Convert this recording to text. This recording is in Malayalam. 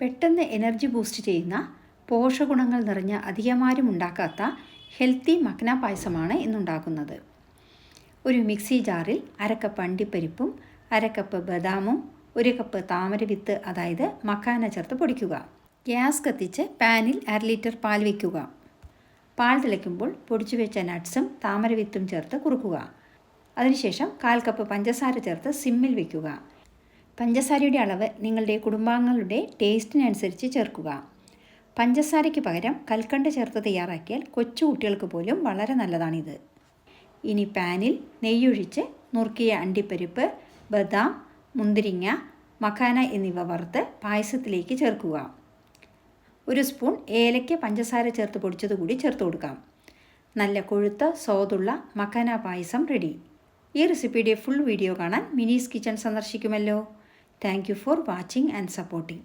പെട്ടെന്ന് എനർജി ബൂസ്റ്റ് ചെയ്യുന്ന പോഷകഗുണങ്ങൾ നിറഞ്ഞ അധികമാരും ഉണ്ടാക്കാത്ത ഹെൽത്തി മഖന പായസമാണ് ഇന്നുണ്ടാക്കുന്നത്. ഒരു മിക്സി ജാറിൽ 1/2 കപ്പ് അണ്ടിപ്പരിപ്പും 1/2 കപ്പ് ബദാമും 1 കപ്പ് താമരവിത്ത് അതായത് മഖാന ചേർത്ത് പൊടിക്കുക. ഗ്യാസ് കത്തിച്ച് പാനിൽ 1/2 ലിറ്റർ പാൽ വയ്ക്കുക. പാൽ തിളയ്ക്കുമ്പോൾ പൊടിച്ചു വെച്ച നട്ട്സും താമരവിത്തും ചേർത്ത് കുറുക്കുക. അതിനുശേഷം 1/4 കപ്പ് പഞ്ചസാര ചേർത്ത് സിമ്മിൽ വയ്ക്കുക. പഞ്ചസാരയുടെ അളവ് നിങ്ങളുടെ കുടുംബാംഗങ്ങളുടെ ടേസ്റ്റിനനുസരിച്ച് ചേർക്കുക. പഞ്ചസാരയ്ക്ക് പകരം കൽക്കണ്ട് ചേർത്ത് തയ്യാറാക്കിയാൽ കൊച്ചു കുട്ടികൾക്ക് പോലും വളരെ നല്ലതാണിത്. ഇനി പാനിൽ നെയ്യൊഴിച്ച് നുറുക്കിയ അണ്ടിപ്പരിപ്പ്, ബദാം, മുന്തിരിങ്ങ, മഖാന എന്നിവ വറുത്ത് പായസത്തിലേക്ക് ചേർക്കുക. 1 സ്പൂൺ ഏലയ്ക്ക പഞ്ചസാര ചേർത്ത് പൊടിച്ചതുകൂടി ചേർത്ത് കൊടുക്കാം. നല്ല കൊഴുത്ത സ്വാദുള്ള മഖാന പായസം റെഡി. ഈ റെസിപ്പിയുടെ ഫുൾ വീഡിയോ കാണാൻ മിനീസ് കിച്ചൺ സന്ദർശിക്കുമല്ലോ. Thank you for watching and supporting.